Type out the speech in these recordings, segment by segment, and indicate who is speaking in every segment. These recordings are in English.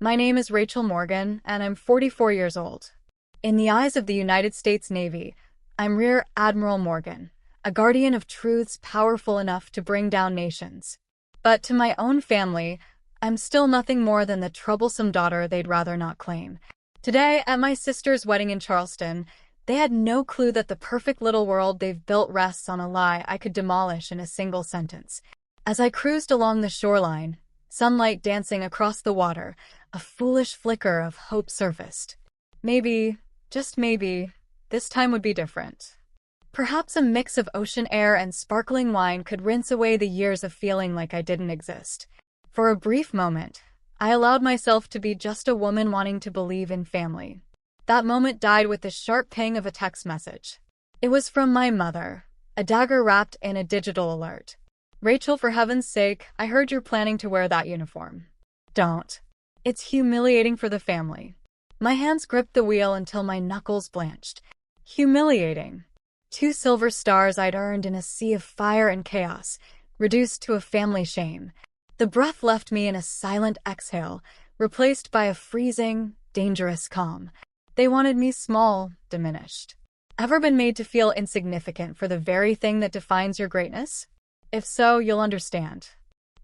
Speaker 1: My name is Rachel Morgan, and I'm 44 years old. In the eyes of the United States Navy, I'm Rear Admiral Morgan, a guardian of truths powerful enough to bring down nations. But to my own family, I'm still nothing more than the troublesome daughter they'd rather not claim. Today, at my sister's wedding in Charleston, they had no clue that the perfect little world they've built rests on a lie I could demolish in a single sentence. As I cruised along the shoreline, sunlight dancing across the water, a foolish flicker of hope surfaced. Maybe, just maybe, this time would be different. Perhaps a mix of ocean air and sparkling wine could rinse away the years of feeling like I didn't exist. For a brief moment, I allowed myself to be just a woman wanting to believe in family. That moment died with the sharp ping of a text message. It was from my mother, a dagger wrapped in a digital alert. Rachel, for heaven's sake, I heard you're planning to wear that uniform. Don't. It's humiliating for the family. My hands gripped the wheel until my knuckles blanched. Humiliating. 2 silver stars I'd earned in a sea of fire and chaos, reduced to a family shame. The breath left me in a silent exhale, replaced by a freezing, dangerous calm. They wanted me small, diminished. Ever been made to feel insignificant for the very thing that defines your greatness? If so, you'll understand.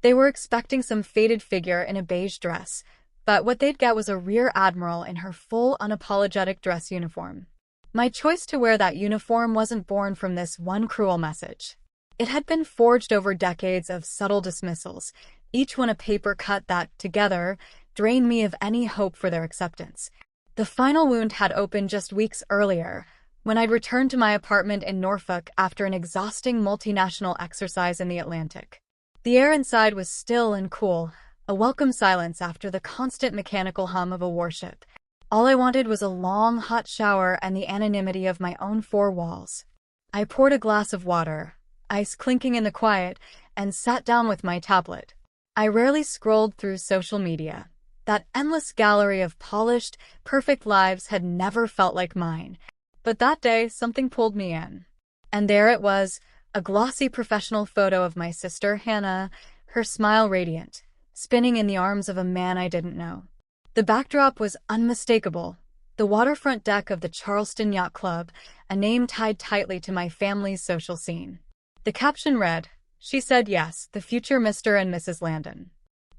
Speaker 1: They were expecting some faded figure in a beige dress, but what they'd get was a rear admiral in her full, unapologetic dress uniform. My choice to wear that uniform wasn't born from this one cruel message. It had been forged over decades of subtle dismissals, each one a paper cut that, together, drained me of any hope for their acceptance. The final wound had opened just weeks earlier, when I'd returned to my apartment in Norfolk after an exhausting multinational exercise in the Atlantic. The air inside was still and cool, a welcome silence after the constant mechanical hum of a warship. All I wanted was a long, hot shower and the anonymity of my own 4 walls. I poured a glass of water, ice clinking in the quiet, and sat down with my tablet. I rarely scrolled through social media. That endless gallery of polished, perfect lives had never felt like mine. But that day, something pulled me in. And there it was, a glossy professional photo of my sister, Hannah, her smile radiant, spinning in the arms of a man I didn't know. The backdrop was unmistakable, the waterfront deck of the Charleston Yacht Club, a name tied tightly to my family's social scene. The caption read, "She said yes, the future Mr. and Mrs. Landon."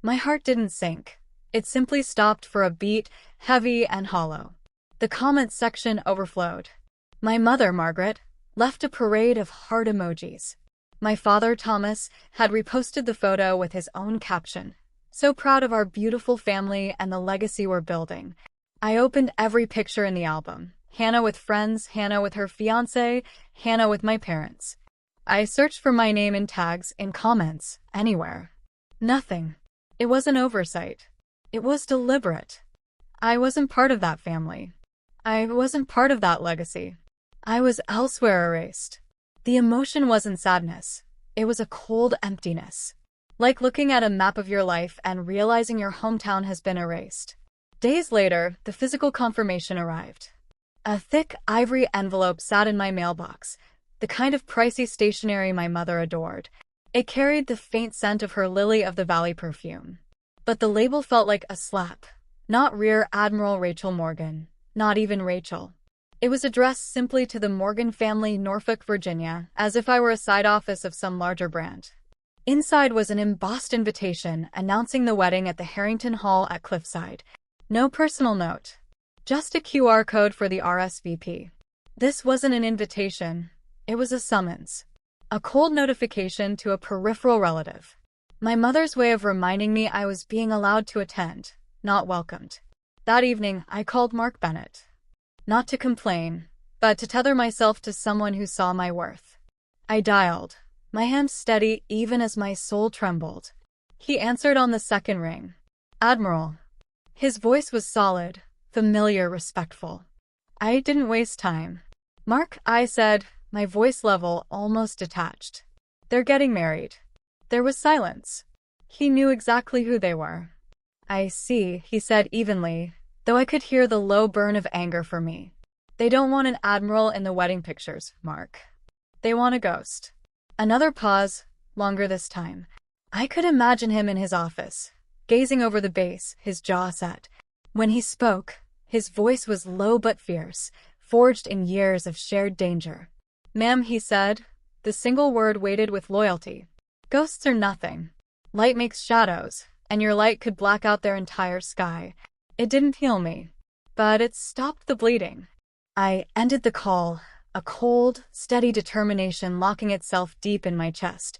Speaker 1: My heart didn't sink. It simply stopped for a beat, heavy and hollow. The comments section overflowed. My mother, Margaret, left a parade of heart emojis. My father, Thomas, had reposted the photo with his own caption, "So proud of our beautiful family and the legacy we're building." I opened every picture in the album. Hannah with friends, Hannah with her fiancé, Hannah with my parents. I searched for my name in tags, in comments, anywhere. Nothing. It was an oversight. It was deliberate. I wasn't part of that family. I wasn't part of that legacy. I was elsewhere erased. The emotion wasn't sadness. It was a cold emptiness. Like looking at a map of your life and realizing your hometown has been erased. Days later, the physical confirmation arrived. A thick ivory envelope sat in my mailbox, the kind of pricey stationery my mother adored. It carried the faint scent of her Lily of the Valley perfume. But the label felt like a slap. Not Rear Admiral Rachel Morgan. Not even Rachel. It was addressed simply to the Morgan family, Norfolk, Virginia, as if I were a side office of some larger brand. Inside was an embossed invitation announcing the wedding at the Harrington Hall at Cliffside. No personal note. Just a QR code for the RSVP. This wasn't an invitation. It was a summons. A cold notification to a peripheral relative. My mother's way of reminding me I was being allowed to attend, not welcomed. That evening, I called Mark Bennett. Not to complain, but to tether myself to someone who saw my worth. I dialed, my hand steady even as my soul trembled. He answered on the second ring. "Admiral." His voice was solid, familiar, respectful. I didn't waste time. "Mark," I said, my voice level almost detached. "They're getting married." There was silence. He knew exactly who they were. "I see," he said evenly, though I could hear the low burn of anger for me. "They don't want an admiral in the wedding pictures, Mark. They want a ghost." Another pause, longer this time. I could imagine him in his office, gazing over the base, his jaw set. When he spoke, his voice was low but fierce, forged in years of shared danger. "Ma'am," he said, the single word weighted with loyalty. "Ghosts are nothing. Light makes shadows, and your light could black out their entire sky." It didn't heal me, but it stopped the bleeding. I ended the call, a cold, steady determination locking itself deep in my chest.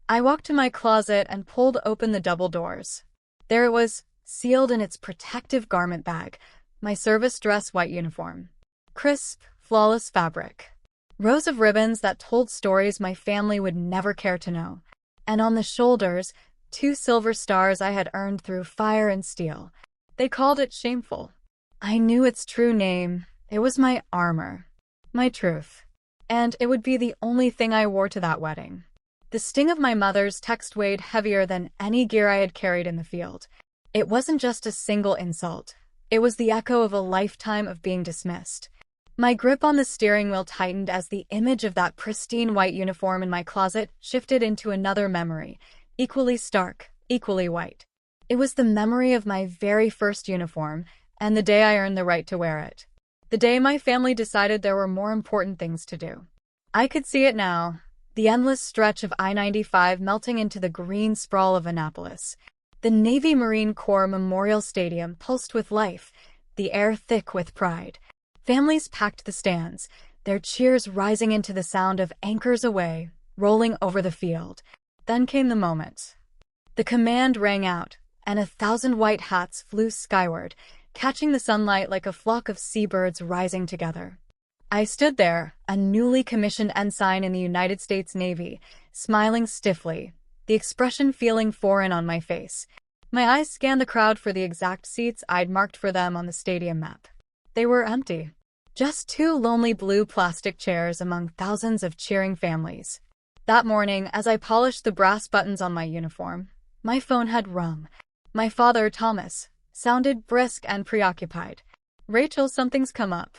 Speaker 1: I walked to my closet and pulled open the double doors. There it was, sealed in its protective garment bag, my service dress white uniform. Crisp, flawless fabric. Rows of ribbons that told stories my family would never care to know. And on the shoulders, 2 silver stars I had earned through fire and steel. They called it shameful. I knew its true name. It was my armor. My truth. And it would be the only thing I wore to that wedding. The sting of my mother's text weighed heavier than any gear I had carried in the field. It wasn't just a single insult. It was the echo of a lifetime of being dismissed. My grip on the steering wheel tightened as the image of that pristine white uniform in my closet shifted into another memory, equally stark, equally white. It was the memory of my very first uniform, and the day I earned the right to wear it. The day my family decided there were more important things to do. I could see it now, the endless stretch of I-95 melting into the green sprawl of Annapolis. The Navy Marine Corps Memorial Stadium pulsed with life, the air thick with pride. Families packed the stands, their cheers rising into the sound of anchors away, rolling over the field. Then came the moment. The command rang out, and 1,000 white hats flew skyward, catching the sunlight like a flock of seabirds rising together. I stood there, a newly commissioned ensign in the United States Navy, smiling stiffly, the expression feeling foreign on my face. My eyes scanned the crowd for the exact seats I'd marked for them on the stadium map. They were empty. Just 2 lonely blue plastic chairs among thousands of cheering families. That morning, as I polished the brass buttons on my uniform, my phone had rung. My father, Thomas, sounded brisk and preoccupied. "Rachel, something's come up.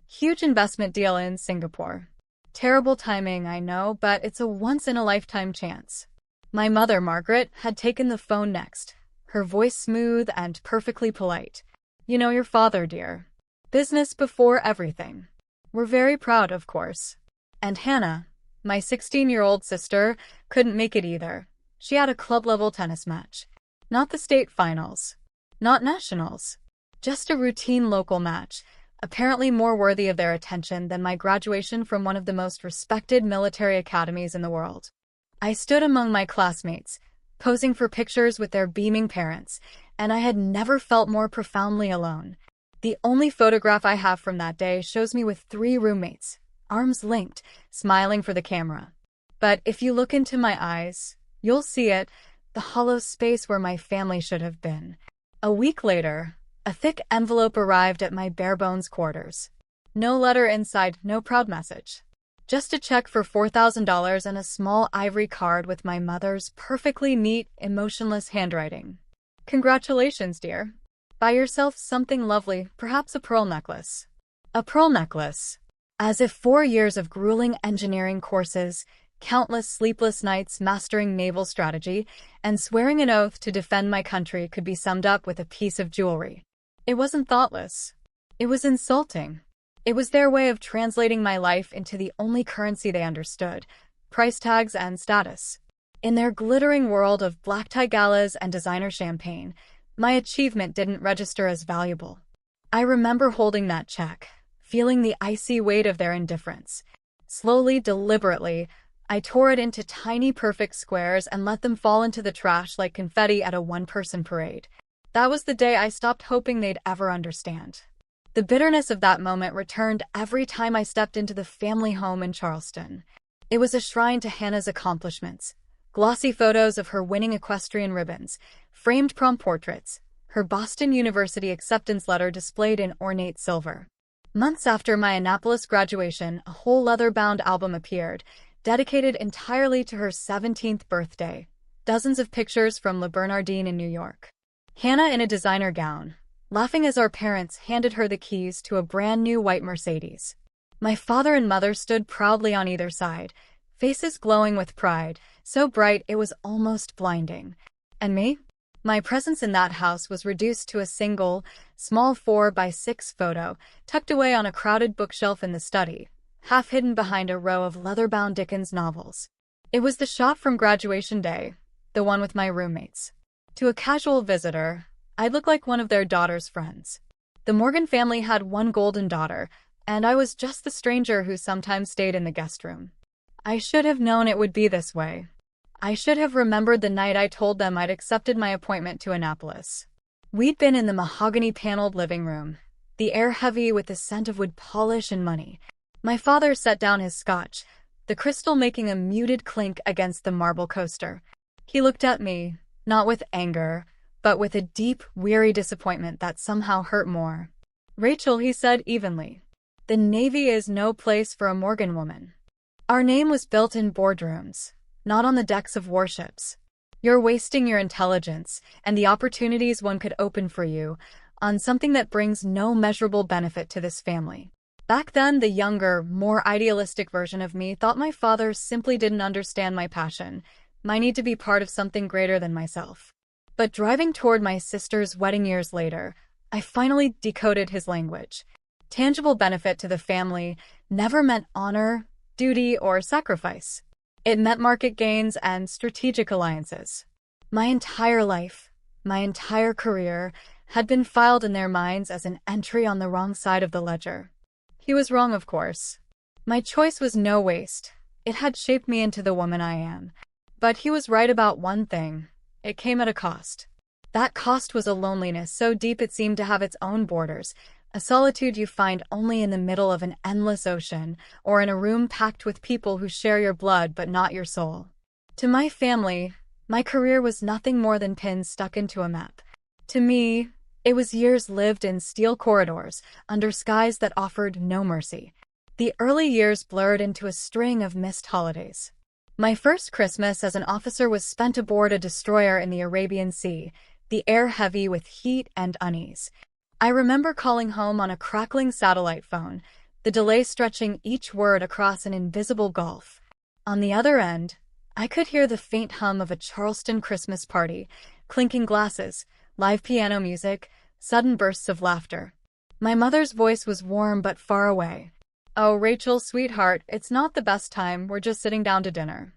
Speaker 1: Huge investment deal in Singapore. Terrible timing, I know, but it's a once-in-a-lifetime chance." My mother, Margaret, had taken the phone next, her voice smooth and perfectly polite. "You know your father, dear. Business before everything. We're very proud, of course." And Hannah, my 16-year-old sister, couldn't make it either. She had a club-level tennis match. Not the state finals. Not nationals. Just a routine local match, apparently more worthy of their attention than my graduation from one of the most respected military academies in the world. I stood among my classmates, posing for pictures with their beaming parents, and I had never felt more profoundly alone. The only photograph I have from that day shows me with 3 roommates, arms linked, smiling for the camera. But if you look into my eyes, you'll see it, the hollow space where my family should have been. A week later, a thick envelope arrived at my bare-bones quarters. No letter inside, no proud message. Just a check for $4,000 and a small ivory card with my mother's perfectly neat, emotionless handwriting. "Congratulations, dear. Buy yourself something lovely, perhaps a pearl necklace." A pearl necklace. As if 4 years of grueling engineering courses, countless sleepless nights mastering naval strategy, and swearing an oath to defend my country could be summed up with a piece of jewelry. It wasn't thoughtless. It was insulting. It was their way of translating my life into the only currency they understood, price tags and status. In their glittering world of black tie galas and designer champagne, my achievement didn't register as valuable. I remember holding that check, feeling the icy weight of their indifference. Slowly, deliberately, I tore it into tiny perfect squares and let them fall into the trash like confetti at a one-person parade. That was the day I stopped hoping they'd ever understand. The bitterness of that moment returned every time I stepped into the family home in Charleston. It was a shrine to Hannah's accomplishments. Glossy photos of her winning equestrian ribbons, framed prom portraits, her Boston University acceptance letter displayed in ornate silver. Months after my Annapolis graduation, a whole leather-bound album appeared, dedicated entirely to her 17th birthday. Dozens of pictures from Le Bernardin in New York. Hannah in a designer gown, laughing as our parents handed her the keys to a brand-new white Mercedes. My father and mother stood proudly on either side, faces glowing with pride, so bright it was almost blinding. And me? My presence in that house was reduced to a single, small 4 by 6 photo, tucked away on a crowded bookshelf in the study, half hidden behind a row of leather-bound Dickens novels. It was the shot from graduation day, the one with my roommates. To a casual visitor, I looked like one of their daughter's friends. The Morgan family had one golden daughter, and I was just the stranger who sometimes stayed in the guest room. I should have known it would be this way. I should have remembered the night I told them I'd accepted my appointment to Annapolis. We'd been in the mahogany-paneled living room, the air heavy with the scent of wood polish and money. My father set down his scotch, the crystal making a muted clink against the marble coaster. He looked at me, not with anger, but with a deep, weary disappointment that somehow hurt more. "Rachel," he said evenly, "the Navy is no place for a Morgan woman. Our name was built in boardrooms, not on the decks of warships. You're wasting your intelligence and the opportunities one could open for you on something that brings no measurable benefit to this family." Back then, the younger, more idealistic version of me thought my father simply didn't understand my passion, my need to be part of something greater than myself. But driving toward my sister's wedding years later, I finally decoded his language. Tangible benefit to the family never meant honor, duty, or sacrifice. It meant market gains and strategic alliances. My entire life, my entire career, had been filed in their minds as an entry on the wrong side of the ledger. He was wrong, of course. My choice was no waste. It had shaped me into the woman I am. But he was right about one thing. It came at a cost. That cost was a loneliness so deep it seemed to have its own borders, a solitude you find only in the middle of an endless ocean, or in a room packed with people who share your blood but not your soul. To my family, my career was nothing more than pins stuck into a map. To me, it was years lived in steel corridors, under skies that offered no mercy. The early years blurred into a string of missed holidays. My first Christmas as an officer was spent aboard a destroyer in the Arabian Sea, the air heavy with heat and unease. I remember calling home on a crackling satellite phone, the delay stretching each word across an invisible gulf. On the other end, I could hear the faint hum of a Charleston Christmas party, clinking glasses, live piano music, sudden bursts of laughter. My mother's voice was warm but far away. "Oh, Rachel, sweetheart, it's not the best time, we're just sitting down to dinner."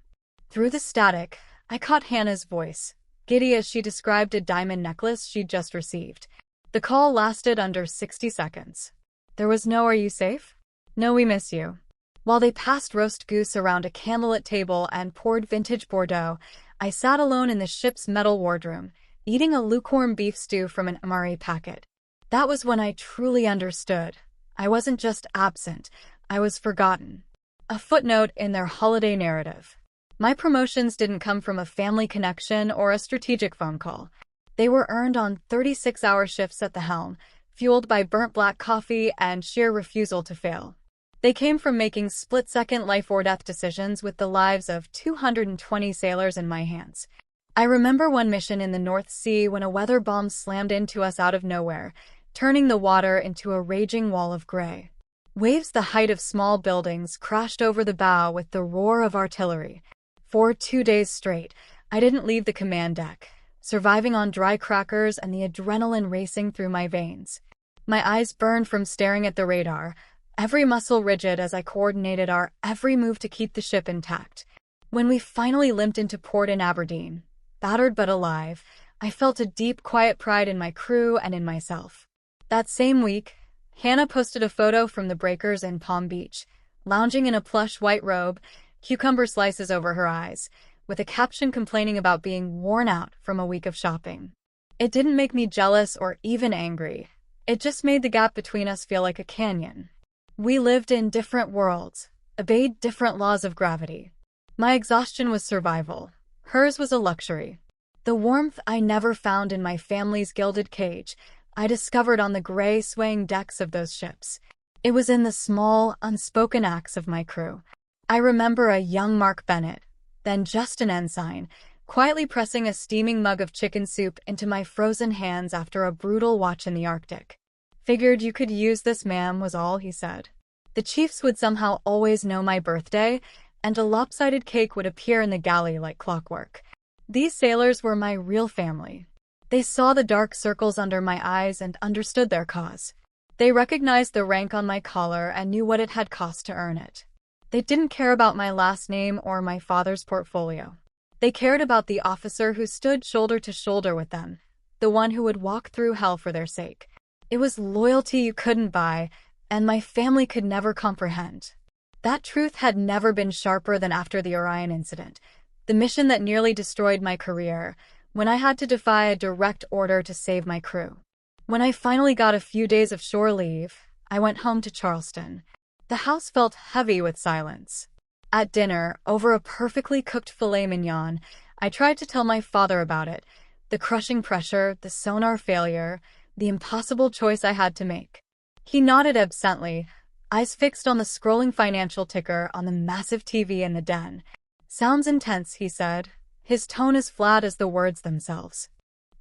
Speaker 1: Through the static, I caught Hannah's voice, giddy as she described a diamond necklace she'd just received. The call lasted under 60 seconds. There was no "Are you safe?" "No, we miss you." While they passed roast goose around a candlelit table and poured vintage Bordeaux, I sat alone in the ship's metal wardroom, eating a lukewarm beef stew from an MRE packet. That was when I truly understood. I wasn't just absent, I was forgotten. A footnote in their holiday narrative. My promotions didn't come from a family connection or a strategic phone call. They were earned on 36-hour shifts at the helm, fueled by burnt black coffee and sheer refusal to fail. They came from making split-second life-or-death decisions with the lives of 220 sailors in my hands. I remember one mission in the North Sea when a weather bomb slammed into us out of nowhere, turning the water into a raging wall of gray. Waves the height of small buildings crashed over the bow with the roar of artillery. For 2 days straight, I didn't leave the command deck, surviving on dry crackers and the adrenaline racing through my veins. My eyes burned from staring at the radar, every muscle rigid as I coordinated our every move to keep the ship intact. When we finally limped into port in Aberdeen, battered but alive, I felt a deep, quiet pride in my crew and in myself. That same week, Hannah posted a photo from the breakers in Palm Beach, lounging in a plush white robe, cucumber slices over her eyes, with a caption complaining about being worn out from a week of shopping. It didn't make me jealous or even angry. It just made the gap between us feel like a canyon. We lived in different worlds, obeyed different laws of gravity. My exhaustion was survival. Hers was a luxury. The warmth I never found in my family's gilded cage, I discovered on the gray, swaying decks of those ships. It was in the small, unspoken acts of my crew. I remember a young Mark Bennett, then just an ensign, quietly pressing a steaming mug of chicken soup into my frozen hands after a brutal watch in the Arctic. "Figured you could use this, ma'am," was all he said. The chiefs would somehow always know my birthday, and a lopsided cake would appear in the galley like clockwork. These sailors were my real family. They saw the dark circles under my eyes and understood their cause. They recognized the rank on my collar and knew what it had cost to earn it. They didn't care about my last name or my father's portfolio. They cared about the officer who stood shoulder to shoulder with them, the one who would walk through hell for their sake. It was loyalty you couldn't buy, and my family could never comprehend. That truth had never been sharper than after the Orion incident, the mission that nearly destroyed my career, when I had to defy a direct order to save my crew. When I finally got a few days of shore leave, I went home to Charleston. The house felt heavy with silence. At dinner, over a perfectly cooked filet mignon, I tried to tell my father about it, the crushing pressure, the sonar failure, the impossible choice I had to make. He nodded absently, eyes fixed on the scrolling financial ticker on the massive TV in the den. "Sounds intense," he said, his tone as flat as the words themselves.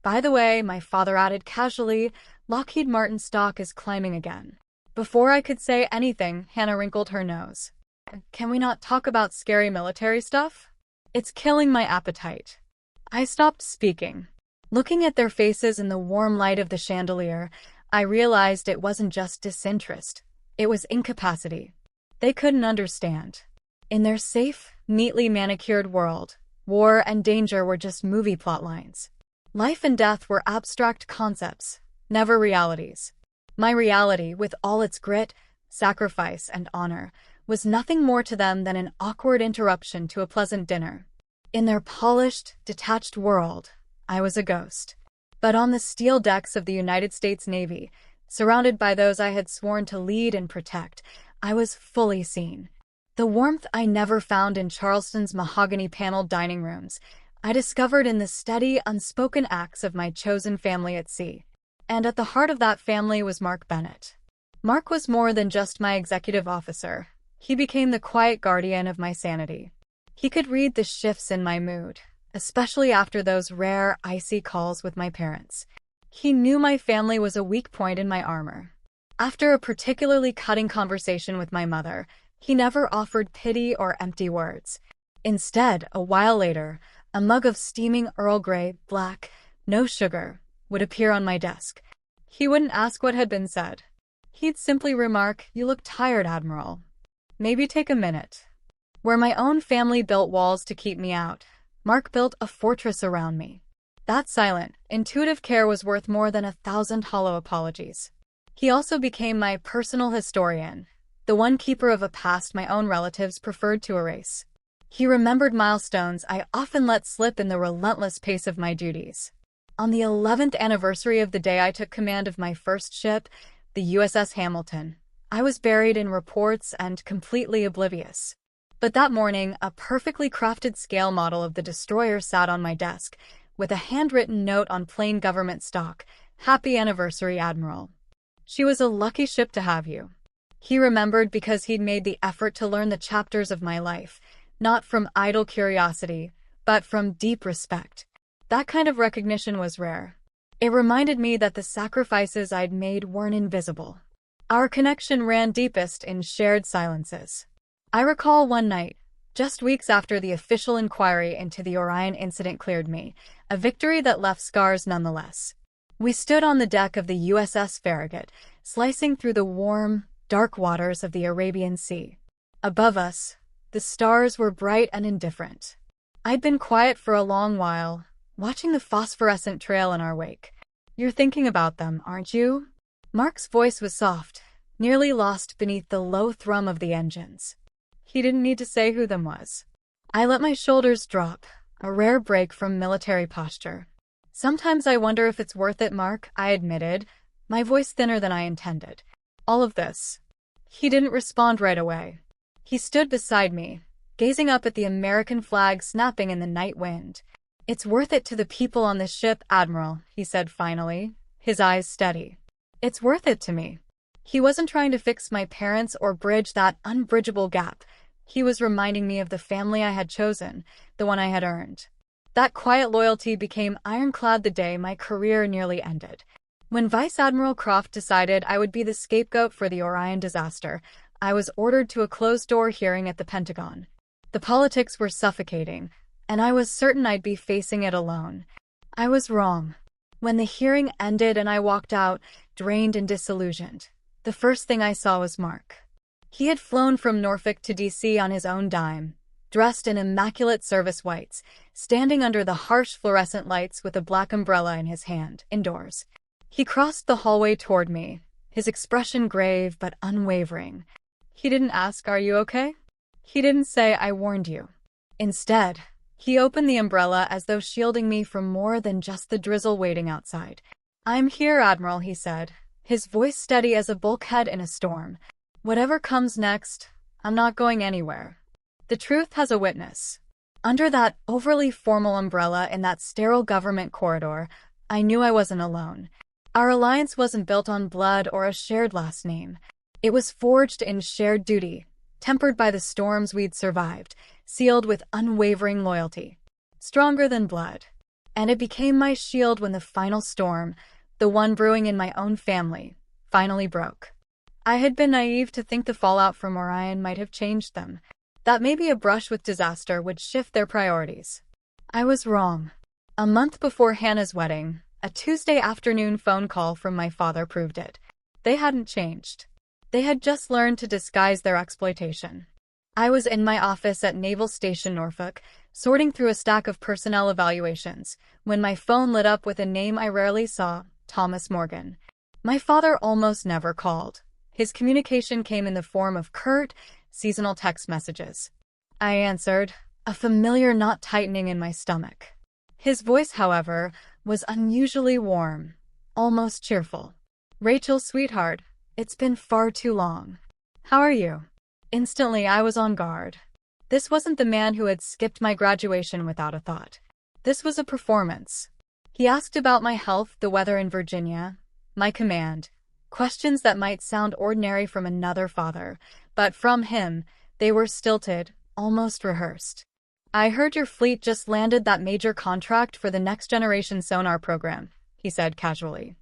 Speaker 1: "By the way," my father added casually, "Lockheed Martin stock is climbing again." Before I could say anything, Hannah wrinkled her nose. "Can we not talk about scary military stuff? It's killing my appetite." I stopped speaking. Looking at their faces in the warm light of the chandelier, I realized it wasn't just disinterest. It was incapacity. They couldn't understand. In their safe, neatly manicured world, war and danger were just movie plot lines. Life and death were abstract concepts, never realities. My reality, with all its grit, sacrifice, and honor, was nothing more to them than an awkward interruption to a pleasant dinner. In their polished, detached world, I was a ghost. But on the steel decks of the United States Navy, surrounded by those I had sworn to lead and protect, I was fully seen. The warmth I never found in Charleston's mahogany-paneled dining rooms, I discovered in the steady, unspoken acts of my chosen family at sea. And at the heart of that family was Mark Bennett. Mark was more than just my executive officer. He became the quiet guardian of my sanity. He could read the shifts in my mood, especially after those rare, icy calls with my parents. He knew my family was a weak point in my armor. After a particularly cutting conversation with my mother, he never offered pity or empty words. Instead, a while later, a mug of steaming Earl Grey, black, no sugar, would appear on my desk. He wouldn't ask what had been said. He'd simply remark, "You look tired, Admiral. Maybe take a minute." Where my own family built walls to keep me out, Mark built a fortress around me. That silent, intuitive care was worth more than 1,000 hollow apologies. He also became my personal historian, the one keeper of a past my own relatives preferred to erase. He remembered milestones I often let slip in the relentless pace of my duties. On the 11th anniversary of the day I took command of my first ship, the USS Hamilton, I was buried in reports and completely oblivious. But that morning, a perfectly crafted scale model of the destroyer sat on my desk, with a handwritten note on plain government stock, "Happy anniversary, Admiral. She was a lucky ship to have you." He remembered because he'd made the effort to learn the chapters of my life, not from idle curiosity, but from deep respect. That kind of recognition was rare. It reminded me that the sacrifices I'd made weren't invisible. Our connection ran deepest in shared silences. I recall one night, just weeks after the official inquiry into the Orion incident cleared me, a victory that left scars nonetheless. We stood on the deck of the USS Farragut, slicing through the warm, dark waters of the Arabian Sea. Above us, the stars were bright and indifferent. I'd been quiet for a long while, watching the phosphorescent trail in our wake. "You're thinking about them, aren't you?" Mark's voice was soft, nearly lost beneath the low thrum of the engines. He didn't need to say who them was. I let my shoulders drop, a rare break from military posture. "Sometimes I wonder if it's worth it, Mark," I admitted, my voice thinner than I intended. "All of this." He didn't respond right away. He stood beside me, gazing up at the American flag snapping in the night wind. "It's worth it to the people on this ship, Admiral," he said finally, his eyes steady. "It's worth it to me." He wasn't trying to fix my parents or bridge that unbridgeable gap. He was reminding me of the family I had chosen, the one I had earned. That quiet loyalty became ironclad the day my career nearly ended. When Vice Admiral Croft decided I would be the scapegoat for the Orion disaster, I was ordered to a closed-door hearing at the Pentagon. The politics were suffocating, and I was certain I'd be facing it alone. I was wrong. When the hearing ended and I walked out, drained and disillusioned, the first thing I saw was Mark. He had flown from Norfolk to D.C. on his own dime, dressed in immaculate service whites, standing under the harsh fluorescent lights with a black umbrella in his hand, indoors. He crossed the hallway toward me, his expression grave but unwavering. He didn't ask, "Are you okay?" He didn't say, "I warned you." Instead, he opened the umbrella as though shielding me from more than just the drizzle waiting outside. "I'm here, Admiral," he said, his voice steady as a bulkhead in a storm. "Whatever comes next, I'm not going anywhere. The truth has a witness." Under that overly formal umbrella in that sterile government corridor, I knew I wasn't alone. Our alliance wasn't built on blood or a shared last name. It was forged in shared duty, tempered by the storms we'd survived, sealed with unwavering loyalty. Stronger than blood. And it became my shield when the final storm, the one brewing in my own family, finally broke. I had been naive to think the fallout from Orion might have changed them, that maybe a brush with disaster would shift their priorities. I was wrong. A month before Hannah's wedding, a Tuesday afternoon phone call from my father proved it. They hadn't changed. They had just learned to disguise their exploitation. I was in my office at Naval Station Norfolk, sorting through a stack of personnel evaluations, when my phone lit up with a name I rarely saw, Thomas Morgan. My father almost never called. His communication came in the form of curt, seasonal text messages. I answered, a familiar knot tightening in my stomach. His voice, however, was unusually warm, almost cheerful. "Rachel, sweetheart, it's been far too long. How are you?" Instantly, I was on guard. This wasn't the man who had skipped my graduation without a thought. This was a performance. He asked about my health, the weather in Virginia, my command, questions that might sound ordinary from another father, but from him, they were stilted, almost rehearsed. "I heard your fleet just landed that major contract for the next generation sonar program," he said casually.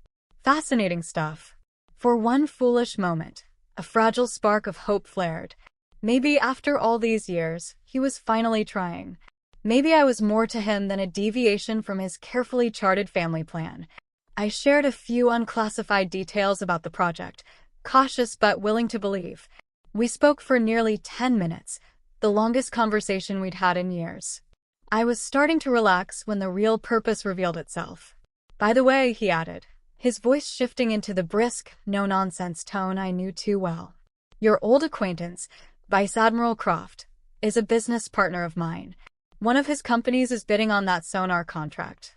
Speaker 1: "Fascinating stuff." For one foolish moment, a fragile spark of hope flared. Maybe after all these years, he was finally trying. Maybe I was more to him than a deviation from his carefully charted family plan. I shared a few unclassified details about the project, cautious but willing to believe. We spoke for nearly 10 minutes, the longest conversation we'd had in years. I was starting to relax when the real purpose revealed itself. "By the way," he added, his voice shifting into the brisk, no-nonsense tone I knew too well. "Your old acquaintance, Vice Admiral Croft, is a business partner of mine. One of his companies is bidding on that sonar contract.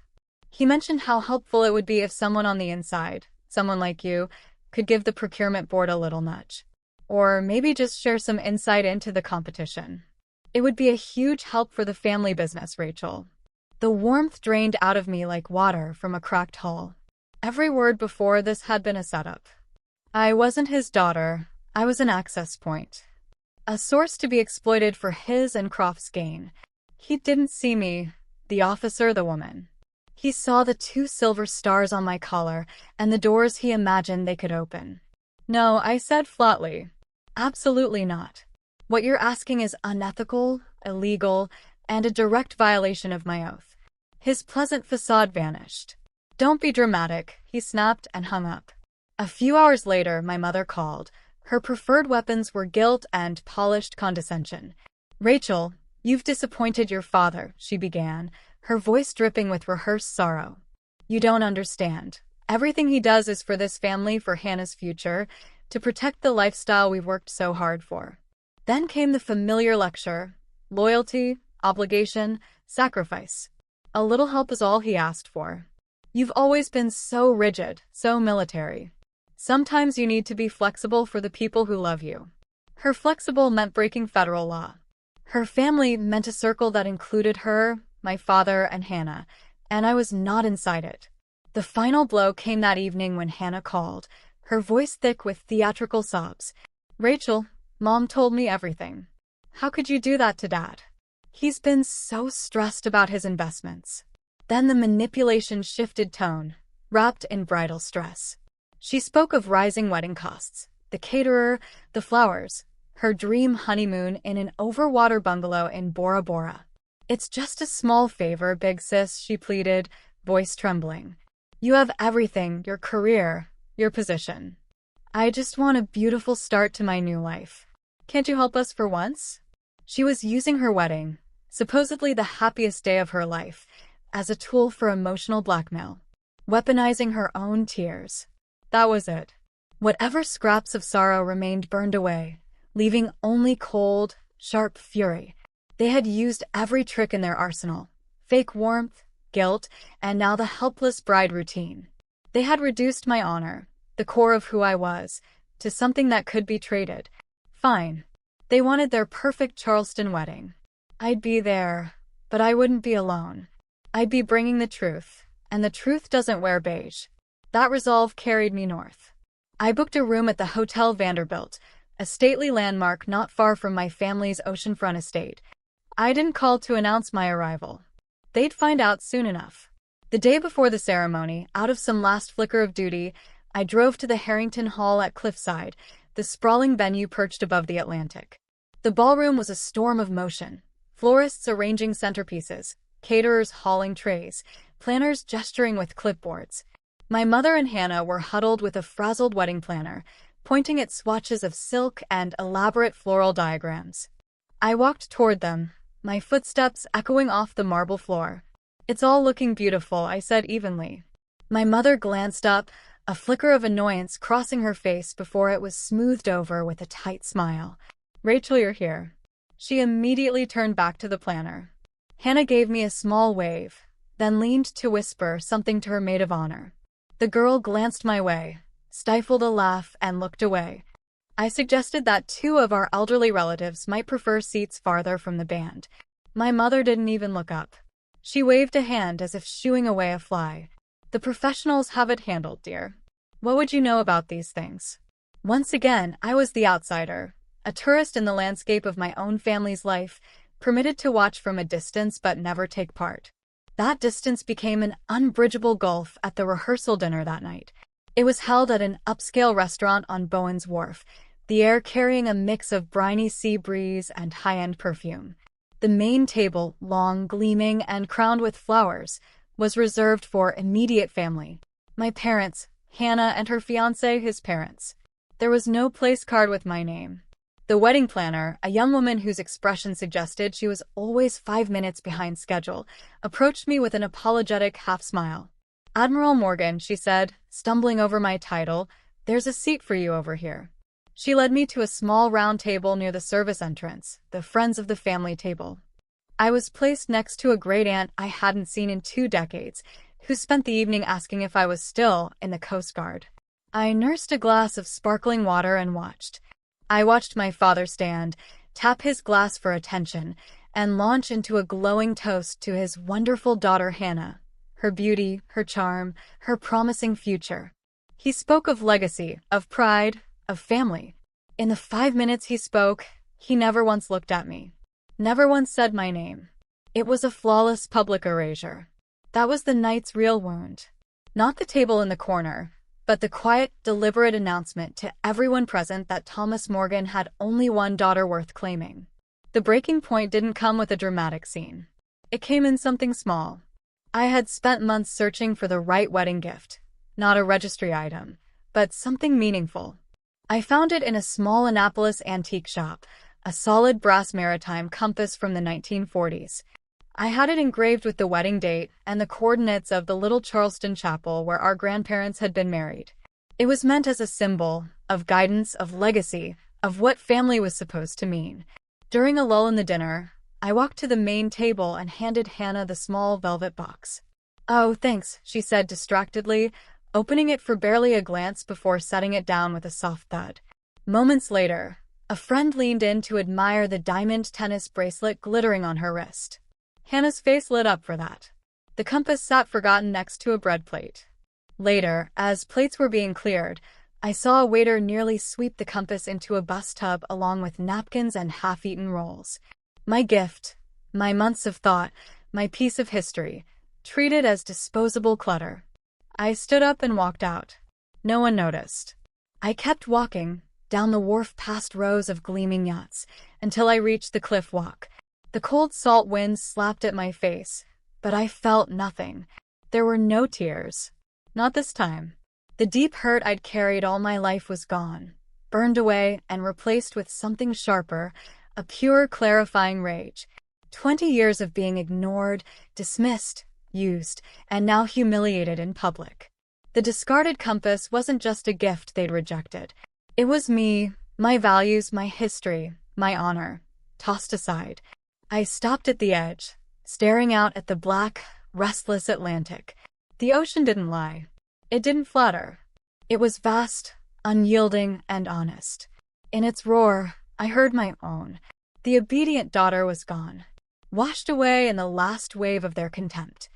Speaker 1: He mentioned how helpful it would be if someone on the inside, someone like you, could give the procurement board a little nudge. Or maybe just share some insight into the competition. It would be a huge help for the family business, Rachel." The warmth drained out of me like water from a cracked hull. Every word before this had been a setup. I wasn't his daughter. I was an access point. A source to be exploited for his and Croft's gain. He didn't see me, the officer, the woman. He saw the 2 silver stars on my collar and the doors he imagined they could open. "No," I said flatly. "Absolutely not. What you're asking is unethical, illegal, and a direct violation of my oath." His pleasant facade vanished. "Don't be dramatic," he snapped and hung up. A few hours later, my mother called. Her preferred weapons were guilt and polished condescension. "Rachel, you've disappointed your father," she began, her voice dripping with rehearsed sorrow. "You don't understand. Everything he does is for this family, for Hannah's future, to protect the lifestyle we've worked so hard for." Then came the familiar lecture. Loyalty, obligation, sacrifice. A little help is all he asked for. "You've always been so rigid, so military. Sometimes you need to be flexible for the people who love you." Her flexible meant breaking federal law. Her family meant a circle that included her, my father, and Hannah, and I was not inside it. The final blow came that evening when Hannah called, her voice thick with theatrical sobs. "Rachel, Mom told me everything. How could you do that to Dad? He's been so stressed about his investments." Then the manipulation shifted tone, wrapped in bridal stress. She spoke of rising wedding costs, the caterer, the flowers, her dream honeymoon in an overwater bungalow in Bora Bora. "It's just a small favor, big sis," she pleaded, voice trembling. You have everything, your career, your position. I just want a beautiful start to my new life. Can't you help us for once? She was using her wedding, supposedly the happiest day of her life, as a tool for emotional blackmail, weaponizing her own tears. That was it. Whatever scraps of sorrow remained burned away, leaving only cold, sharp fury. They had used every trick in their arsenal: fake warmth, guilt, and now the helpless bride routine. They had reduced my honor, the core of who I was, to something that could be traded. Fine. They wanted their perfect Charleston wedding. I'd be there, but I wouldn't be alone. I'd be bringing the truth, and the truth doesn't wear beige. That resolve carried me north. I booked a room at the Hotel Vanderbilt, a stately landmark not far from my family's oceanfront estate. I didn't call to announce my arrival. They'd find out soon enough. The day before the ceremony, out of some last flicker of duty, I drove to the Harrington Hall at Cliffside, the sprawling venue perched above the Atlantic. The ballroom was a storm of motion. Florists arranging centerpieces, caterers hauling trays, planners gesturing with clipboards. My mother and Hannah were huddled with a frazzled wedding planner, pointing at swatches of silk and elaborate floral diagrams. I walked toward them, my footsteps echoing off the marble floor. "It's all looking beautiful," I said evenly. My mother glanced up, a flicker of annoyance crossing her face before it was smoothed over with a tight smile. "Rachel, you're here." She immediately turned back to the planner. Hannah gave me a small wave, then leaned to whisper something to her maid of honor. The girl glanced my way, stifled a laugh, and looked away. I suggested that two of our elderly relatives might prefer seats farther from the band. My mother didn't even look up. She waved a hand as if shooing away a fly. "The professionals have it handled, dear. What would you know about these things?" Once again, I was the outsider, a tourist in the landscape of my own family's life, permitted to watch from a distance but never take part. That distance became an unbridgeable gulf at the rehearsal dinner that night. It was held at an upscale restaurant on Bowen's Wharf, the air carrying a mix of briny sea breeze and high-end perfume. The main table, long, gleaming, and crowned with flowers, was reserved for immediate family. My parents, Hannah and her fiancé, his parents. There was no place card with my name. The wedding planner, a young woman whose expression suggested she was always 5 minutes behind schedule, approached me with an apologetic half-smile. "Admiral Morgan," she said, stumbling over my title, "there's a seat for you over here." She led me to a small round table near the service entrance, the friends of the family table. I was placed next to a great-aunt I hadn't seen in 2 decades, who spent the evening asking if I was still in the Coast Guard. I nursed a glass of sparkling water and watched. I watched my father stand, tap his glass for attention, and launch into a glowing toast to his wonderful daughter Hannah, her beauty, her charm, her promising future. He spoke of legacy, of pride, of family. In the 5 minutes he spoke, he never once looked at me. Never once said my name. It was a flawless public erasure. That was the night's real wound. Not the table in the corner, but the quiet, deliberate announcement to everyone present that Thomas Morgan had only one daughter worth claiming. The breaking point didn't come with a dramatic scene. It came in something small. I had spent months searching for the right wedding gift, not a registry item, but something meaningful. I found it in a small Annapolis antique shop, a solid brass maritime compass from the 1940s. I had it engraved with the wedding date and the coordinates of the little Charleston chapel where our grandparents had been married. It was meant as a symbol of guidance, of legacy, of what family was supposed to mean. During a lull in the dinner, I walked to the main table and handed Hannah the small velvet box. "Oh, thanks," she said distractedly, opening it for barely a glance before setting it down with a soft thud. Moments later, a friend leaned in to admire the diamond tennis bracelet glittering on her wrist. Hannah's face lit up for that. The compass sat forgotten next to a bread plate. Later, as plates were being cleared, I saw a waiter nearly sweep the compass into a bus tub along with napkins and half-eaten rolls. My gift, my months of thought, my piece of history, treated as disposable clutter. I stood up and walked out. No one noticed. I kept walking, down the wharf past rows of gleaming yachts, until I reached the cliff walk. The cold salt wind slapped at my face, but I felt nothing. There were no tears. Not this time. The deep hurt I'd carried all my life was gone, burned away and replaced with something sharper, a pure, clarifying rage. 20 years of being ignored, dismissed, used, and now humiliated in public. The discarded compass wasn't just a gift they'd rejected. It was me, my values, my history, my honor, tossed aside. I stopped at the edge, staring out at the black, restless Atlantic. The ocean didn't lie. It didn't flatter. It was vast, unyielding, and honest. In its roar, I heard my own. The obedient daughter was gone, washed away in the last wave of their contempt.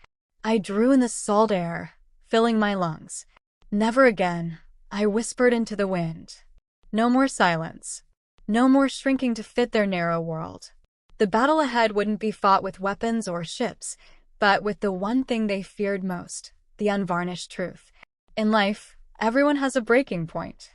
Speaker 1: I drew in the salt air, filling my lungs. Never again, I whispered into the wind. No more silence. No more shrinking to fit their narrow world. The battle ahead wouldn't be fought with weapons or ships, but with the one thing they feared most, the unvarnished truth. In life, everyone has a breaking point.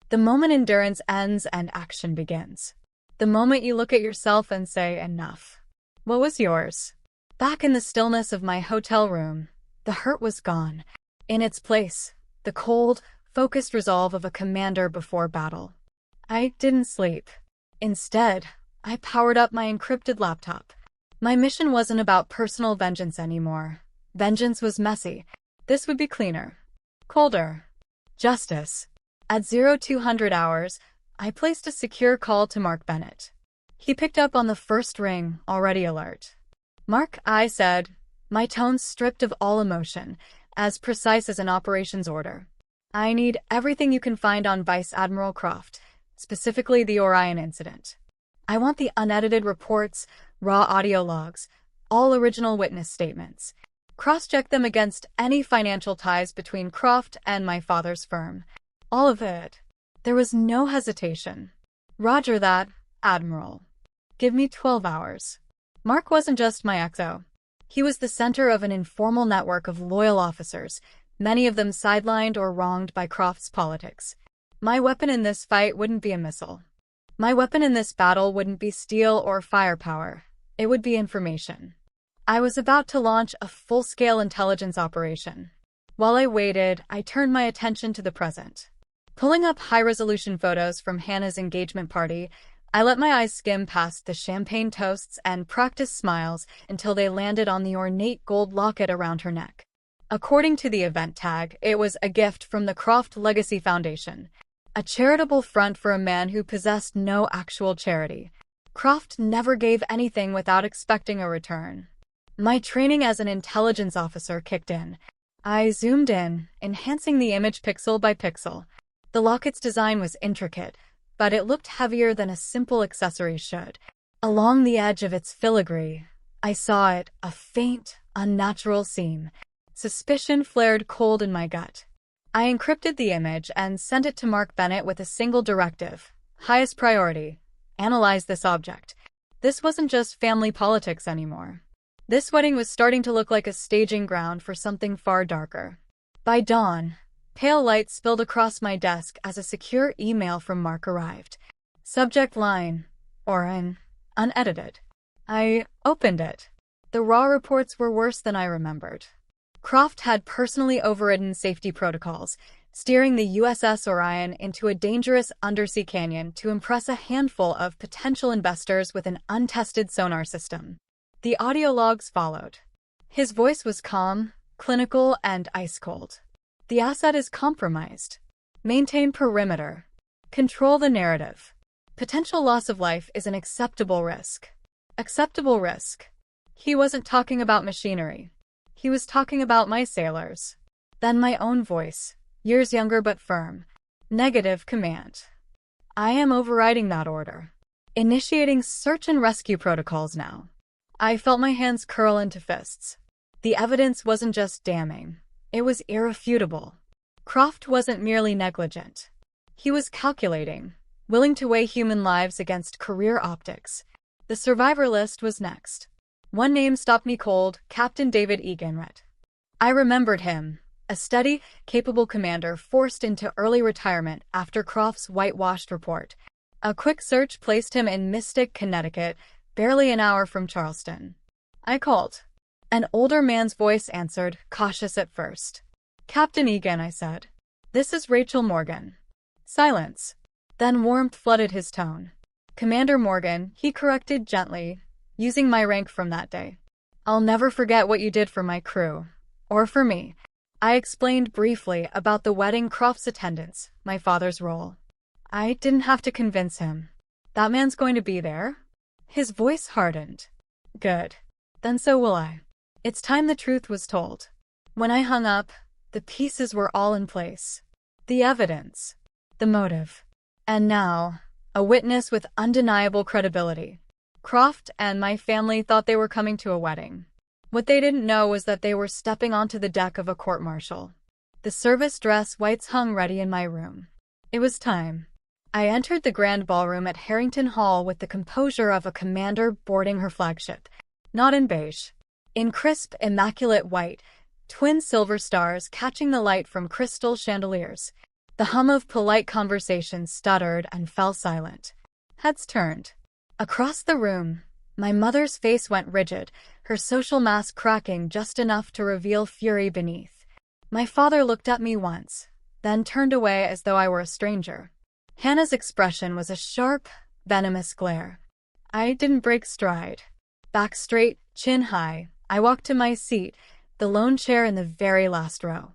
Speaker 1: The moment endurance ends and action begins. The moment you look at yourself and say, enough. What was yours? Back in the stillness of my hotel room, the hurt was gone. In its place, the cold, focused resolve of a commander before battle. I didn't sleep. Instead, I powered up my encrypted laptop. My mission wasn't about personal vengeance anymore. Vengeance was messy. This would be cleaner. Colder. Justice. At 0200 hours, I placed a secure call to Mark Bennett. He picked up on the first ring, already alert. Mark, I said, my tone stripped of all emotion, as precise as an operations order. I need everything you can find on Vice Admiral Croft, specifically the Orion incident. I want the unedited reports, raw audio logs, all original witness statements. Cross-check them against any financial ties between Croft and my father's firm. All of it. There was no hesitation. Roger that, Admiral. Give me 12 hours. Mark wasn't just my XO. He was the center of an informal network of loyal officers, many of them sidelined or wronged by Croft's politics. My weapon in this fight wouldn't be a missile. My weapon in this battle wouldn't be steel or firepower. It would be information. I was about to launch a full-scale intelligence operation. While I waited, I turned my attention to the present. Pulling up high-resolution photos from Hannah's engagement party, I let my eyes skim past the champagne toasts and practice smiles until they landed on the ornate gold locket around her neck. According to the event tag, it was a gift from the Croft Legacy Foundation, a charitable front for a man who possessed no actual charity. Croft never gave anything without expecting a return. My training as an intelligence officer kicked in. I zoomed in, enhancing the image pixel by pixel. The locket's design was intricate, but it looked heavier than a simple accessory should. Along the edge of its filigree, I saw it, a faint, unnatural seam. Suspicion flared cold in my gut. I encrypted the image and sent it to Mark Bennett with a single directive. Highest priority. Analyze this object. This wasn't just family politics anymore. This wedding was starting to look like a staging ground for something far darker. By dawn, pale light spilled across my desk as a secure email from Mark arrived. Subject line, Oren, unedited. I opened it. The raw reports were worse than I remembered. Croft had personally overridden safety protocols, steering the USS Orion into a dangerous undersea canyon to impress a handful of potential investors with an untested sonar system. The audio logs followed. His voice was calm, clinical, and ice-cold. The asset is compromised. Maintain perimeter. Control the narrative. Potential loss of life is an acceptable risk. Acceptable risk. He wasn't talking about machinery. He was talking about my sailors. Then my own voice, years younger but firm. Negative command. I am overriding that order. Initiating search and rescue protocols now. I felt my hands curl into fists. The evidence wasn't just damning. It was irrefutable. Croft wasn't merely negligent. He was calculating, willing to weigh human lives against career optics. The survivor list was next. One name stopped me cold, Captain David Eganrett. I remembered him, a steady, capable commander forced into early retirement after Croft's whitewashed report. A quick search placed him in Mystic, Connecticut, barely an hour from Charleston. I called. An older man's voice answered, cautious at first. Captain Egan, I said. This is Rachel Morgan. Silence. Then warmth flooded his tone. Commander Morgan, he corrected gently, using my rank from that day. I'll never forget what you did for my crew. Or for me. I explained briefly about the wedding, Croft's attendance, my father's role. I didn't have to convince him. That man's going to be there? His voice hardened. Good. Then so will I. It's time the truth was told. When I hung up, the pieces were all in place. The evidence. The motive. And now, a witness with undeniable credibility. Croft and my family thought they were coming to a wedding. What they didn't know was that they were stepping onto the deck of a court-martial. The service dress whites hung ready in my room. It was time. I entered the grand ballroom at Harrington Hall with the composure of a commander boarding her flagship. Not in beige. In crisp, immaculate white, twin silver stars catching the light from crystal chandeliers. The hum of polite conversation stuttered and fell silent. Heads turned. Across the room, my mother's face went rigid, her social mask cracking just enough to reveal fury beneath. My father looked at me once, then turned away as though I were a stranger. Hannah's expression was a sharp, venomous glare. I didn't break stride. Back straight, chin high, I walked to my seat, the lone chair in the very last row.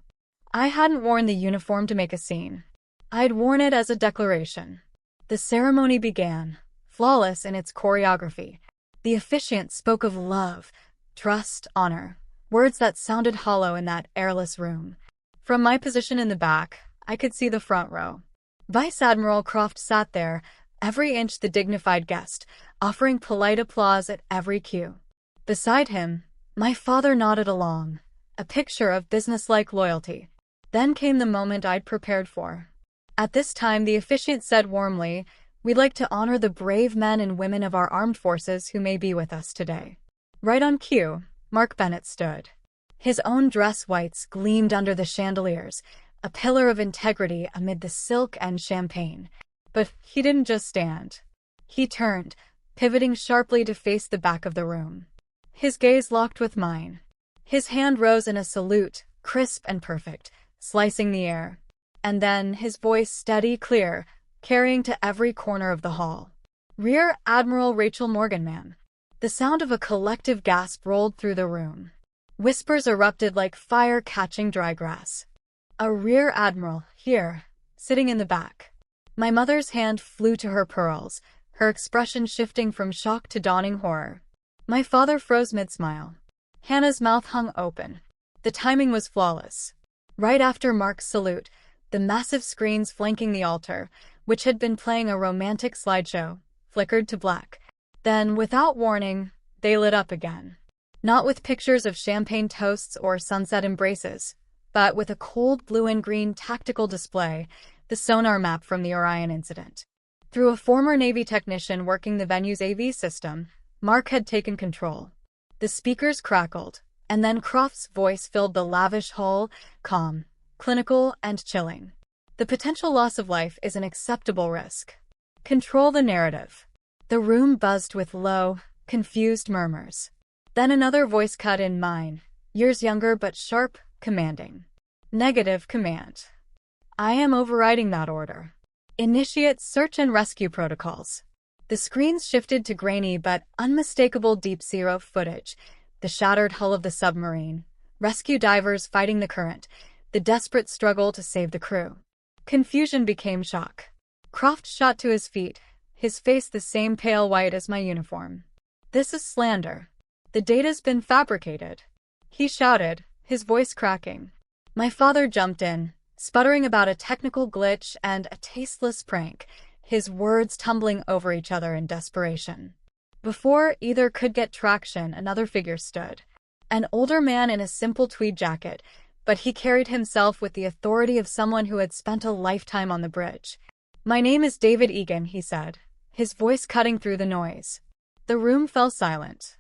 Speaker 1: I hadn't worn the uniform to make a scene. I'd worn it as a declaration. The ceremony began, flawless in its choreography. The officiant spoke of love, trust, honor, words that sounded hollow in that airless room. From my position in the back, I could see the front row. Vice Admiral Croft sat there, every inch the dignified guest, offering polite applause at every cue. Beside him, my father nodded along, a picture of businesslike loyalty. Then came the moment I'd prepared for. At this time, the officiant said warmly, "We'd like to honor the brave men and women of our armed forces who may be with us today." Right on cue, Mark Bennett stood. His own dress whites gleamed under the chandeliers, a pillar of integrity amid the silk and champagne. But he didn't just stand. He turned, pivoting sharply to face the back of the room. His gaze locked with mine. His hand rose in a salute, crisp and perfect, slicing the air. And then, his voice steady, clear, carrying to every corner of the hall. "Rear Admiral Rachel Morgan, ma'am." The sound of a collective gasp rolled through the room. Whispers erupted like fire catching dry grass. A Rear Admiral, here, sitting in the back. My mother's hand flew to her pearls, her expression shifting from shock to dawning horror. My father froze mid-smile. Hannah's mouth hung open. The timing was flawless. Right after Mark's salute, the massive screens flanking the altar, which had been playing a romantic slideshow, flickered to black. Then, without warning, they lit up again. Not with pictures of champagne toasts or sunset embraces, but with a cold blue and green tactical display, the sonar map from the Orion incident. Through a former Navy technician working the venue's AV system, Mark had taken control. The speakers crackled, and then Croft's voice filled the lavish hall, calm, clinical, and chilling. "The potential loss of life is an acceptable risk. Control the narrative." The room buzzed with low, confused murmurs. Then another voice cut in, mine, years younger but sharp, commanding. "Negative command. I am overriding that order. Initiate search and rescue protocols." The screens shifted to grainy but unmistakable deep zero footage, the shattered hull of the submarine, rescue divers fighting the current, the desperate struggle to save the crew. Confusion became shock. Croft shot to his feet, his face the same pale white as my uniform. "This is slander. The data's been fabricated," he shouted, his voice cracking. My father jumped in, sputtering about a technical glitch and a tasteless prank, his words tumbling over each other in desperation. Before either could get traction, another figure stood. An older man in a simple tweed jacket, but he carried himself with the authority of someone who had spent a lifetime on the bridge. "My name is David Egan," he said, his voice cutting through the noise. The room fell silent.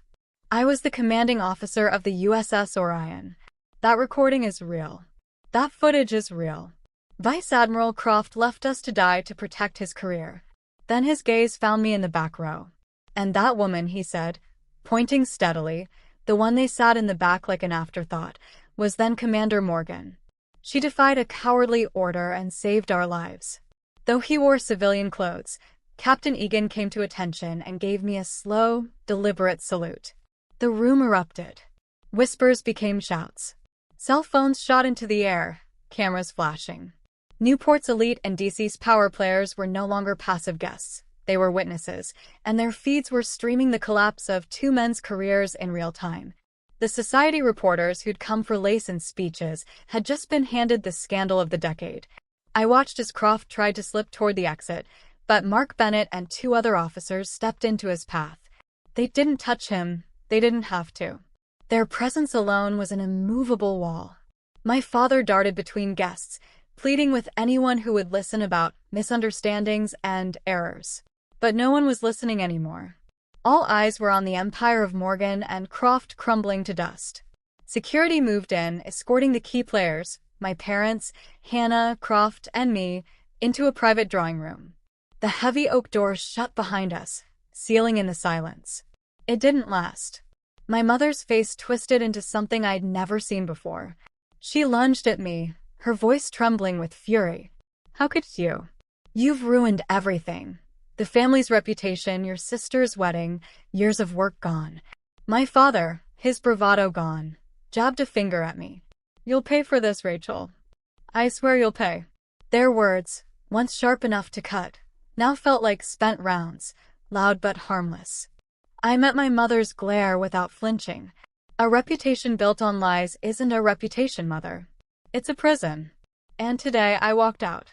Speaker 1: "I was the commanding officer of the USS Orion. That recording is real. That footage is real. Vice Admiral Croft left us to die to protect his career." Then his gaze found me in the back row. "And that woman," he said, pointing steadily, the one they sat in the back like an afterthought, was then Commander Morgan. She defied a cowardly order and saved our lives. Though he wore civilian clothes, Captain Egan came to attention and gave me a slow, deliberate salute. The room erupted. Whispers became shouts. Cell phones shot into the air, cameras flashing. Newport's elite and DC's power players were no longer passive guests. They were witnesses, and their feeds were streaming the collapse of two men's careers in real time. The society reporters who'd come for lace and speeches had just been handed the scandal of the decade. I watched as Croft tried to slip toward the exit, but Mark Bennett and two other officers stepped into his path. They didn't touch him. They didn't have to. Their presence alone was an immovable wall. My father darted between guests, pleading with anyone who would listen about misunderstandings and errors. But no one was listening anymore. All eyes were on the empire of Morgan and Croft crumbling to dust. Security moved in, escorting the key players, my parents, Hannah, Croft, and me, into a private drawing room. The heavy oak doors shut behind us, sealing in the silence. It didn't last. My mother's face twisted into something I'd never seen before. She lunged at me, her voice trembling with fury. "How could you? You've ruined everything. The family's reputation, your sister's wedding, years of work gone." My father, his bravado gone, jabbed a finger at me. "You'll pay for this, Rachel. I swear you'll pay." Their words, once sharp enough to cut, now felt like spent rounds, loud but harmless. I met my mother's glare without flinching. "A reputation built on lies isn't a reputation, Mother. It's a prison." And today I walked out.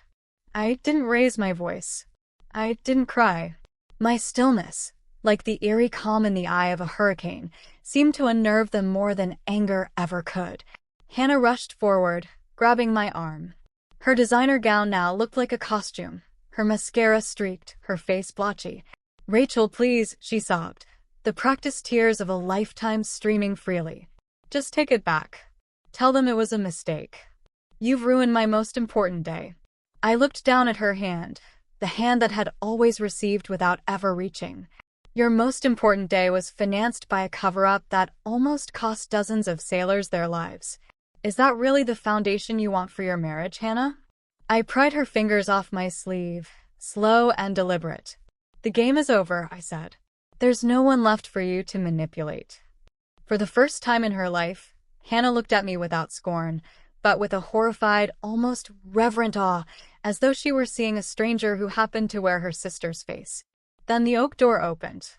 Speaker 1: I didn't raise my voice. I didn't cry. My stillness, like the eerie calm in the eye of a hurricane, seemed to unnerve them more than anger ever could. Hannah rushed forward, grabbing my arm. Her designer gown now looked like a costume, her mascara streaked, her face blotchy. "Rachel, please," she sobbed, the practiced tears of a lifetime streaming freely. "Just take it back. Tell them it was a mistake. You've ruined my most important day." I looked down at her hand, the hand that had always received without ever reaching. "Your most important day was financed by a cover-up that almost cost dozens of sailors their lives. Is that really the foundation you want for your marriage, Hannah?" I pried her fingers off my sleeve, slow and deliberate. "The game is over," I said. "There's no one left for you to manipulate." For the first time in her life, Hannah looked at me without scorn, but with a horrified, almost reverent awe, as though she were seeing a stranger who happened to wear her sister's face. Then the oak door opened.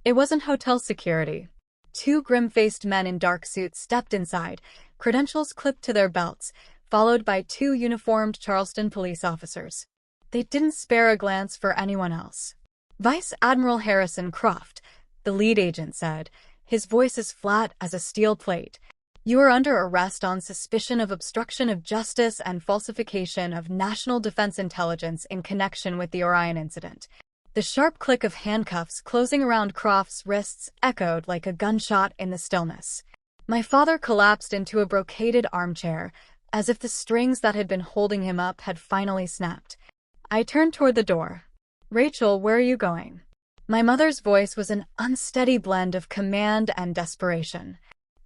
Speaker 1: It wasn't hotel security. Two grim-faced men in dark suits stepped inside, credentials clipped to their belts, followed by two uniformed Charleston police officers. They didn't spare a glance for anyone else. "Vice Admiral Harrison Croft," the lead agent said, his voice as flat as a steel plate. "You are under arrest on suspicion of obstruction of justice and falsification of national defense intelligence in connection with the Orion incident." The sharp click of handcuffs closing around Croft's wrists echoed like a gunshot in the stillness. My father collapsed into a brocaded armchair, as if the strings that had been holding him up had finally snapped. I turned toward the door. "Rachel, where are you going?" My mother's voice was an unsteady blend of command and desperation.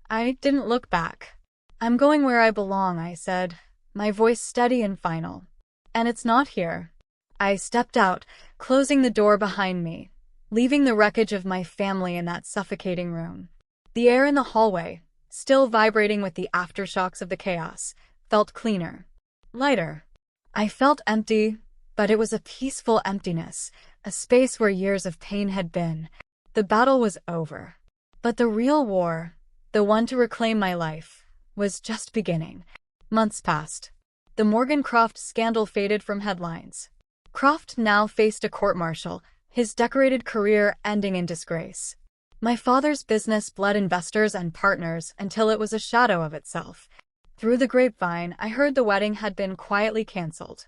Speaker 1: I didn't look back. "I'm going where I belong," I said, my voice steady and final. "And it's not here." I stepped out, closing the door behind me, leaving the wreckage of my family in that suffocating room. The air in the hallway, still vibrating with the aftershocks of the chaos, felt cleaner, lighter. I felt empty, but it was a peaceful emptiness, a space where years of pain had been. The battle was over. But the real war, the one to reclaim my life, was just beginning. Months passed. The Morgan Croft scandal faded from headlines. Croft now faced a court-martial, his decorated career ending in disgrace. My father's business bled investors and partners until it was a shadow of itself. Through the grapevine, I heard the wedding had been quietly canceled.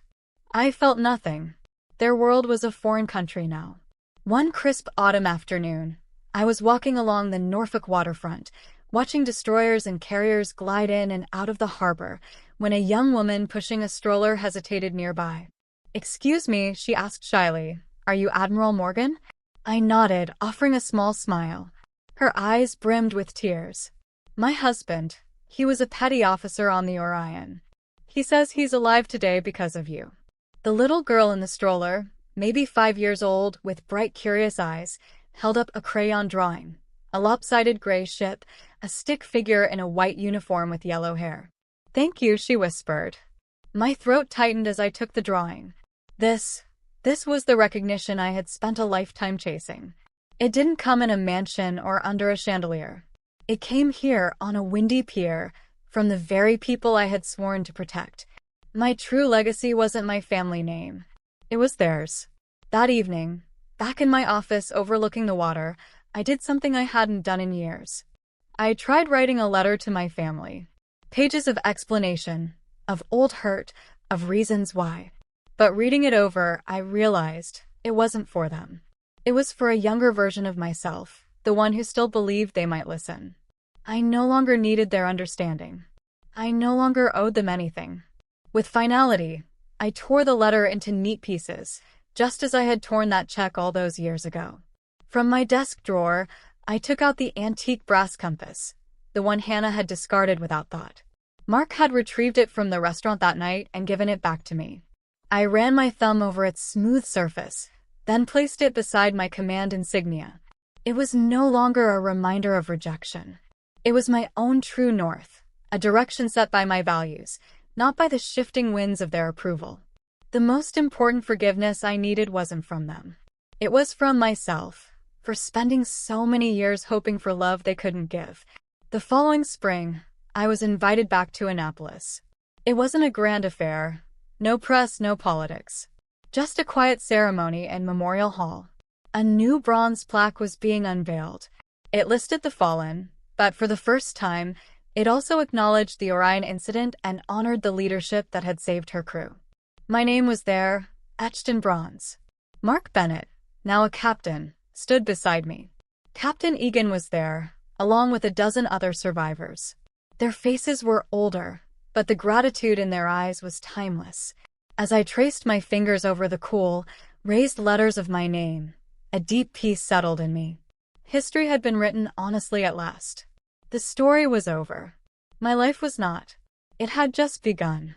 Speaker 1: I felt nothing. Their world was a foreign country now. One crisp autumn afternoon, I was walking along the Norfolk waterfront, watching destroyers and carriers glide in and out of the harbor, when a young woman pushing a stroller hesitated nearby. "Excuse me," she asked shyly. "Are you Admiral Morgan?" I nodded, offering a small smile. Her eyes brimmed with tears. "My husband. He was a petty officer on the Orion. He says he's alive today because of you. The little girl in the stroller, maybe 5 years old, with bright, curious eyes, held up a crayon drawing. A lopsided gray ship, a stick figure in a white uniform with yellow hair. "Thank you," she whispered. My throat tightened as I took the drawing. This was the recognition I had spent a lifetime chasing. It didn't come in a mansion or under a chandelier. It came here on a windy pier, from the very people I had sworn to protect. My true legacy wasn't my family name. It was theirs. That evening, back in my office overlooking the water, I did something I hadn't done in years. I tried writing a letter to my family. Pages of explanation, of old hurt, of reasons why. But reading it over, I realized it wasn't for them. It was for a younger version of myself, the one who still believed they might listen. I no longer needed their understanding. I no longer owed them anything. With finality, I tore the letter into neat pieces, just as I had torn that check all those years ago. From my desk drawer, I took out the antique brass compass, the one Hannah had discarded without thought. Mark had retrieved it from the restaurant that night and given it back to me. I ran my thumb over its smooth surface, then placed it beside my command insignia. It was no longer a reminder of rejection. It was my own true north, a direction set by my values, not by the shifting winds of their approval. The most important forgiveness I needed wasn't from them. It was from myself, for spending so many years hoping for love they couldn't give. The following spring, I was invited back to Annapolis. It wasn't a grand affair. No press, no politics. Just a quiet ceremony in Memorial Hall. A new bronze plaque was being unveiled. It listed the fallen, but for the first time, it also acknowledged the Orion incident and honored the leadership that had saved her crew. My name was there, etched in bronze. Mark Bennett, now a captain, stood beside me. Captain Egan was there, along with a dozen other survivors. Their faces were older, but the gratitude in their eyes was timeless. As I traced my fingers over the cool, raised letters of my name, a deep peace settled in me. History had been written honestly at last. The story was over. My life was not. It had just begun.